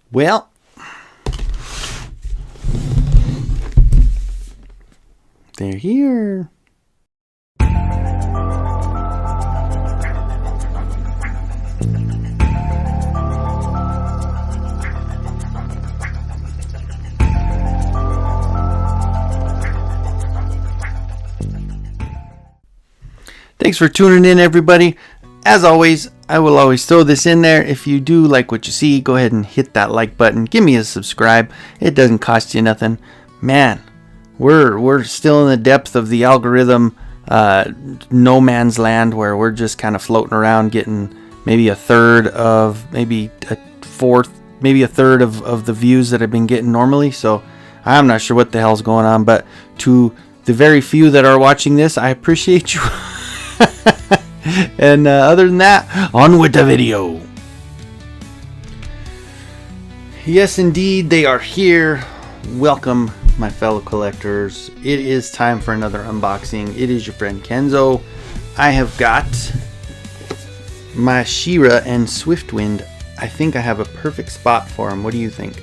Well, they're here. Thanks for tuning in, everybody. As always, I will always throw this in there. If you do like what you see, go ahead and hit that like button. Give me a subscribe. It doesn't cost you nothing. Man, we're still in the depth of the algorithm no man's land, where we're just kind of floating around, getting maybe a third of, maybe a fourth, maybe a third of the views that I've been getting normally. So I'm not sure what the hell's going on, but to the very few that are watching this, I appreciate you. And other than that, on with the video. Yes, indeed, they are here. Welcome, my fellow collectors. It is time for another unboxing. It is your friend Kenzo. I have got my She-Ra and Swiftwind. I think I have a perfect spot for them. What do you think?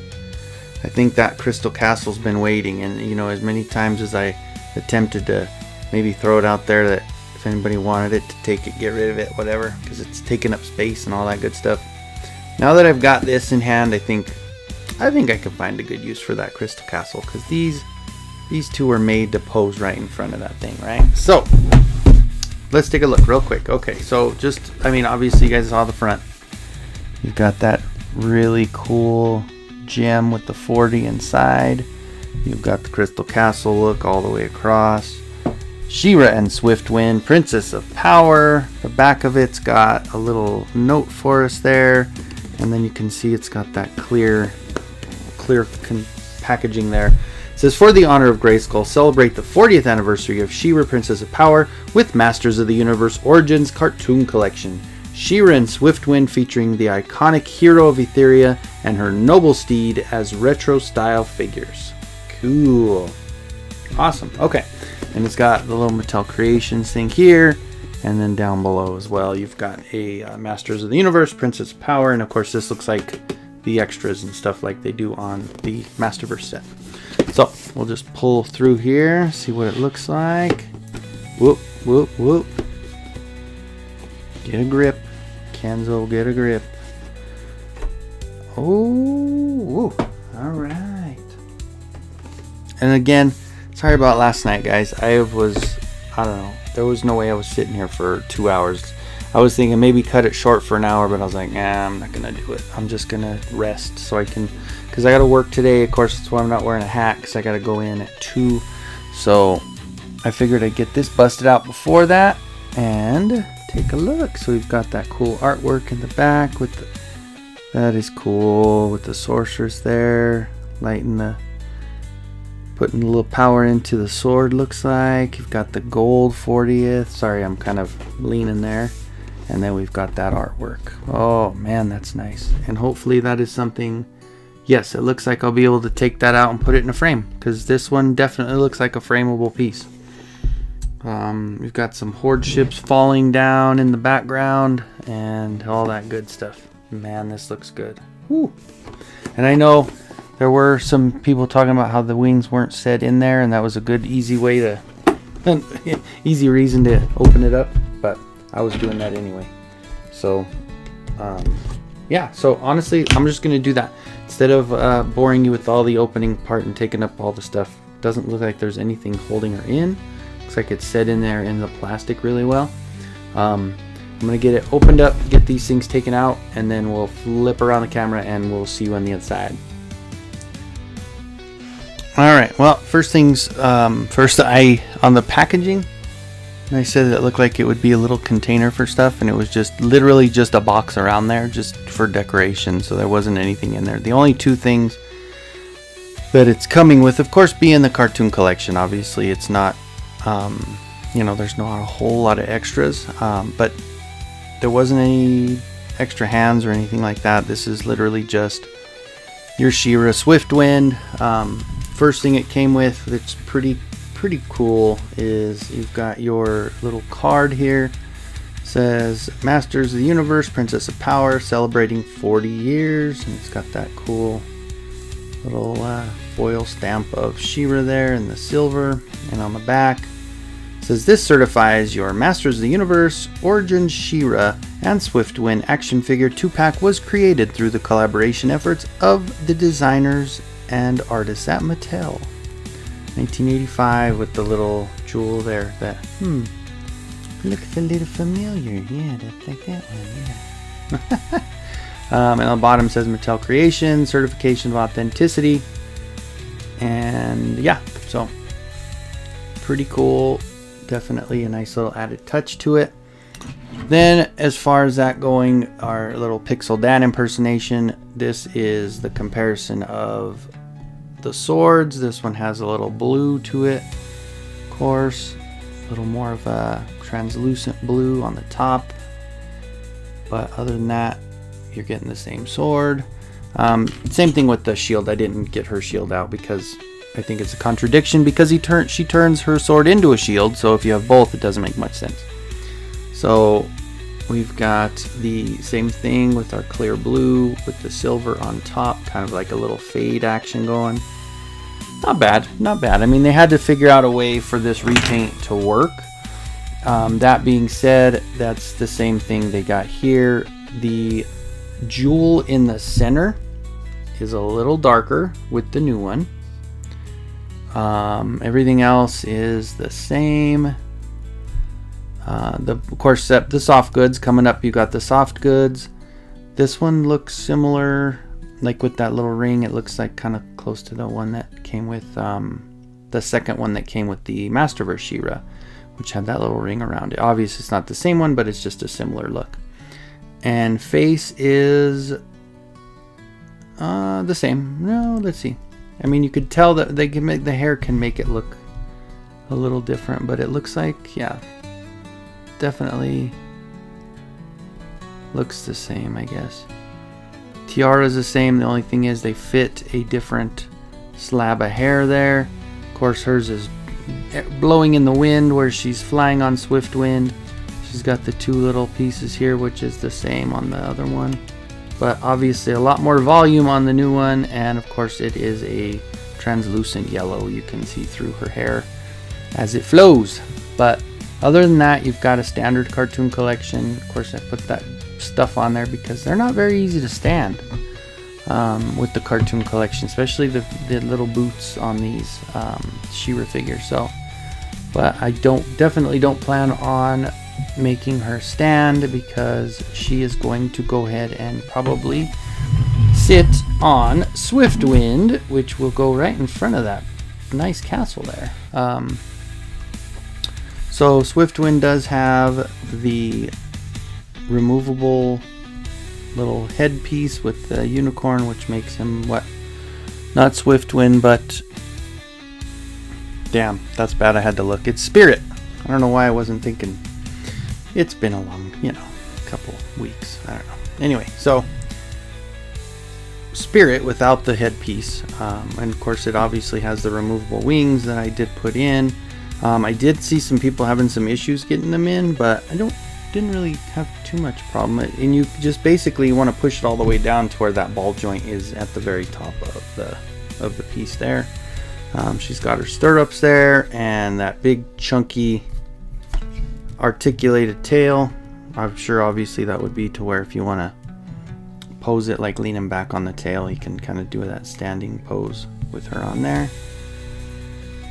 I think that Crystal Castle's been waiting, and you know, as many times as I attempted to maybe throw it out there that if anybody wanted it, to take it, get rid of it, whatever, because it's taking up space and all that good stuff. Now that I've got this in hand, I think I can find a good use for that Crystal Castle, because these two are made to pose right in front of that thing, right? So let's take a look real quick. Okay, so just, I mean, obviously you guys saw the front. You've got that really cool gem with the 40 inside. You've got the Crystal Castle look all the way across. She-Ra and Swiftwind, Princess of Power. The back of it's got a little note for us there, and then you can see it's got that clear packaging there. It says, for the honor of Grayskull, celebrate the 40th anniversary of She-Ra, Princess of Power with Masters of the Universe Origins cartoon collection. She-Ra and Swiftwind, featuring the iconic hero of Etheria and her noble steed as retro style figures. Cool. Awesome. Okay. And it's got the little Mattel Creations thing here, and then down below as well you've got a Masters of the Universe, Princess of Power, and of course this looks like the extras and stuff like they do on the Masterverse set. So we'll just pull through here, see what it looks like. Whoop, whoop, whoop. Get a grip, Kenzo, get a grip. Oh, all right. And again, sorry about last night, guys. I don't know. There was no way I was sitting here for 2 hours. I was thinking maybe cut it short for an hour, but I was like, nah, I'm not going to do it. I'm just going to rest so I can, because I got to work today. Of course, that's why I'm not wearing a hat, because I got to go in at 2. So I figured I'd get this busted out before that and take a look. So we've got that cool artwork in the back with the, that is cool, with the sorceress there, lighting the, putting a little power into the sword, looks like. You've got the gold 40th. Sorry, I'm kind of leaning there. And then we've got that artwork. Oh man, that's nice. And hopefully that is something, yes, it looks like I'll be able to take that out and put it in a frame, because this one definitely looks like a frameable piece. We've got some horde ships falling down in the background and all that good stuff. Man, this looks good. Whew. And I know there were some people talking about how the wings weren't set in there, and that was a good, easy way to, easy reason to open it up, but I was doing that anyway. So, yeah, so honestly, I'm just going to do that. Instead of boring you with all the opening part and taking up all the stuff, doesn't look like there's anything holding her in. Looks like it's set in there in the plastic really well. I'm going to get it opened up, get these things taken out, and then we'll flip around the camera and we'll see you on the inside. Alright, well, first things first, on the packaging, I said it looked like it would be a little container for stuff, and it was just literally just a box around there just for decoration, so there wasn't anything in there. The only two things that it's coming with, of course, being the cartoon collection, obviously it's not, you know, there's not a whole lot of extras, but there wasn't any extra hands or anything like that. This is literally just your She-Ra Swiftwind. First thing it came with that's pretty cool is you've got your little card here Says Masters of the Universe, Princess of Power, celebrating 40 years. And it's got that cool little foil stamp of She-Ra there in the silver. And on the back it says, this certifies your Masters of the Universe Origins She-Ra and Swiftwind action figure 2-pack was created through the collaboration efforts of the designers and artists at Mattel. 1985 with the little jewel there that looks a little familiar. Yeah, that's like that one. Yeah. And on the bottom says Mattel Creation, certification of authenticity. And yeah, so pretty cool. Definitely a nice little added touch to it. Then as far as that going, our little Pixel Dan impersonation, this is the comparison of the swords. This one has a little blue to it, of course, a little more of a translucent blue on the top, but other than that you're getting the same sword. Same thing with the shield. I didn't get her shield out because I think it's a contradiction, because she turns her sword into a shield, so if you have both it doesn't make much sense. So we've got the same thing with our clear blue with the silver on top, kind of like a little fade action going. Not bad, not bad. I mean, they had to figure out a way for this repaint to work. That being said, that's the same thing they got here. The jewel in the center is a little darker with the new one. Everything else is the same. Of course, the soft goods coming up, you got the soft goods. This one looks similar, like with that little ring. It looks like kind of close to the one that came with the second one that came with the Masterverse She-Ra, which had that little ring around it. Obviously it's not the same one, but it's just a similar look. And face is the same. No, let's see. I mean, you could tell that they can make the hair can make it look a little different, but it looks like, yeah, definitely looks the same, I guess. Tiara is the same. The only thing is they fit a different slab of hair there. Of course, hers is blowing in the wind where she's flying on Swiftwind. She's got the two little pieces here, which is the same on the other one, but obviously a lot more volume on the new one. And of course it is a translucent yellow. You can see through her hair as it flows. But other than that, you've got a standard cartoon collection. Of course, I put that stuff on there because they're not very easy to stand with the cartoon collection, especially the little boots on these She-Ra figures. So, but I definitely don't plan on making her stand, because she is going to go ahead and probably sit on Swiftwind, which will go right in front of that nice castle there. So Swiftwind does have the removable little headpiece with the unicorn, which makes him what? Not Swiftwind, but damn, that's bad. I had to look. It's Spirit. I don't know why I wasn't thinking. It's been a long, couple weeks. I don't know. Anyway, so Spirit without the headpiece, and of course it obviously has the removable wings that I did put in. I did see some people having some issues getting them in, but I didn't really have too much problem. And you just basically want to push it all the way down to where that ball joint is at the very top of the piece there. She's got her stirrups there and that big chunky articulated tail. I'm sure obviously that would be to where if you want to pose it like leaning back on the tail, you can kind of do that standing pose with her on there.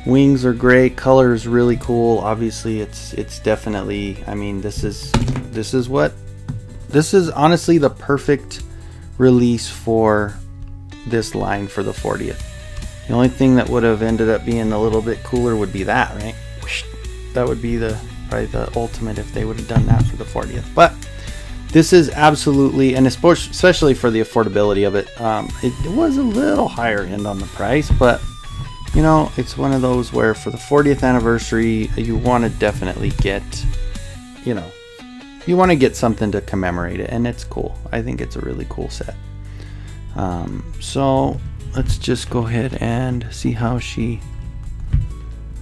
Wings are great. Color is really cool. Obviously it's definitely, I mean, this is honestly the perfect release for this line for the 40th. The only thing that would have ended up being a little bit cooler would be that, right? That would be probably the ultimate if they would have done that for the 40th. But this is absolutely, and especially for the affordability of it, it was a little higher end on the price, but it's one of those where for the 40th anniversary, you want to definitely get, you want to get something to commemorate it, and it's cool. I think it's a really cool set. So let's just go ahead and see how she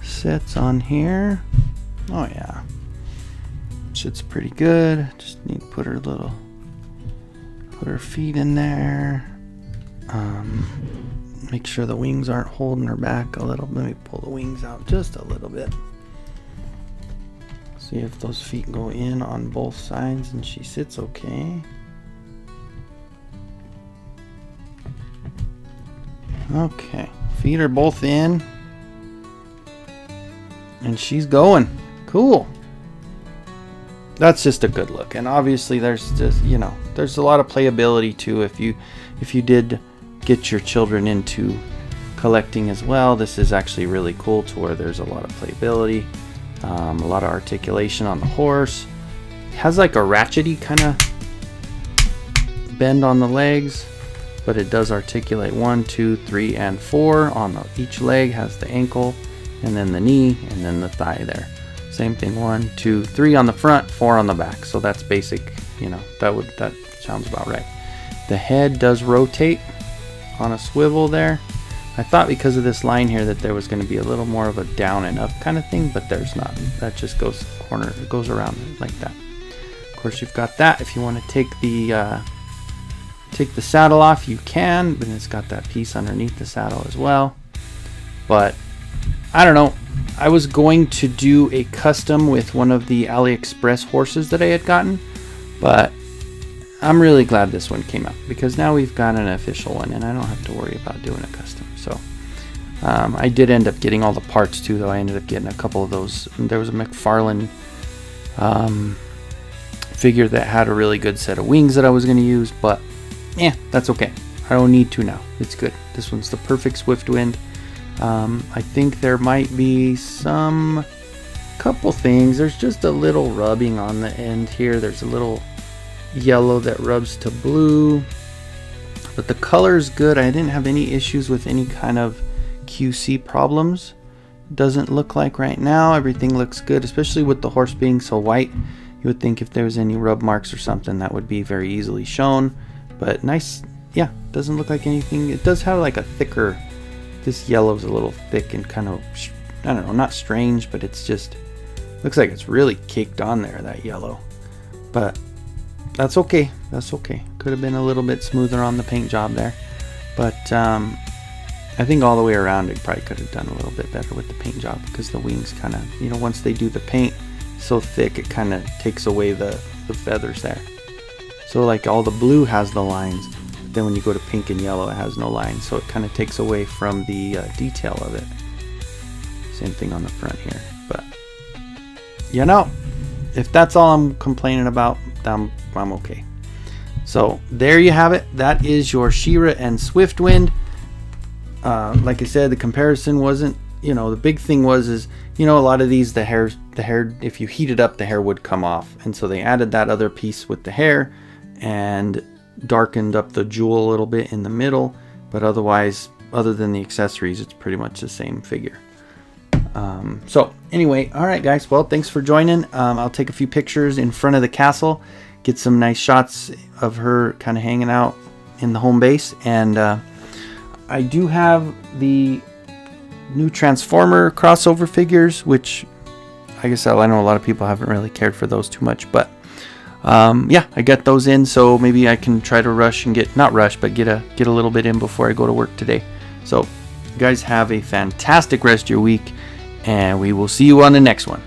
sits on here. Oh yeah. sits pretty good. Just need to put her feet in there. Make sure the wings aren't holding her back a little. Let me pull the wings out just a little bit. See if those feet go in on both sides and she sits okay. Okay, feet are both in. And she's going. Cool. That's just a good look. And obviously there's just, you know, there's a lot of playability too. If you did get your children into collecting as well, this is actually really cool to where there's a lot of playability, a lot of articulation on the horse. It has like a ratchety kind of bend on the legs, but it does articulate 1, 2, 3, and 4 on each leg. Has the ankle and then the knee and then the thigh there. Same thing, 1, 2, 3 on the front, 4 on the back. So that's basic, you know, that sounds about right. The head does rotate on a swivel there. I thought because of this line here that there was going to be a little more of a down and up kind of thing, but there's not. That just goes around like that. Of course, you've got that. If you want to take the saddle off, you can, but it's got that piece underneath the saddle as well. But I don't know. I was going to do a custom with one of the AliExpress horses that I had gotten, but I'm really glad this one came out because now we've got an official one and I don't have to worry about doing a custom. So I did end up getting all the parts too, though. I ended up getting a couple of those. There was a McFarlane figure that had a really good set of wings that I was going to use, but yeah, that's okay. I don't need to now. It's good. This one's the perfect Swiftwind. I think there might be couple things. There's just a little rubbing on the end here. There's a little yellow that rubs to blue, but the color is good. I didn't have any issues with any kind of QC problems. Doesn't look like right now. Everything looks good, especially with the horse being so white. You would think if there was any rub marks or something that would be very easily shown, but nice. Yeah, doesn't look like anything. It does have like a thicker, this yellow's a little thick and kind of, I don't know, not strange, but it's just looks like it's really caked on there, that yellow. But that's okay. That's okay. Could have been a little bit smoother on the paint job there. But I think all the way around it probably could have done a little bit better with the paint job because the wings kind of, you know, once they do the paint so thick, it kind of takes away the feathers there. So like all the blue has the lines, but then when you go to pink and yellow, it has no lines. So it kind of takes away from the detail of it. Same thing on the front here. But, you know, if that's all I'm complaining about, I'm okay. So there you have it. That is your She-Ra and Swiftwind. Like I said, the comparison wasn't, you know, the big thing is, you know, a lot of these, the hair, if you heat it up, the hair would come off. And so they added that other piece with the hair and darkened up the jewel a little bit in the middle. But otherwise, other than the accessories, it's pretty much the same figure. So anyway, all right, guys. Well, thanks for joining. I'll take a few pictures in front of the castle, get some nice shots of her kind of hanging out in the home base. And I do have the new Transformer crossover figures, which I guess I know a lot of people haven't really cared for those too much, but yeah, I got those in, so maybe I can try to rush and get a little bit in before I go to work today. So you guys have a fantastic rest of your week, and we will see you on the next one.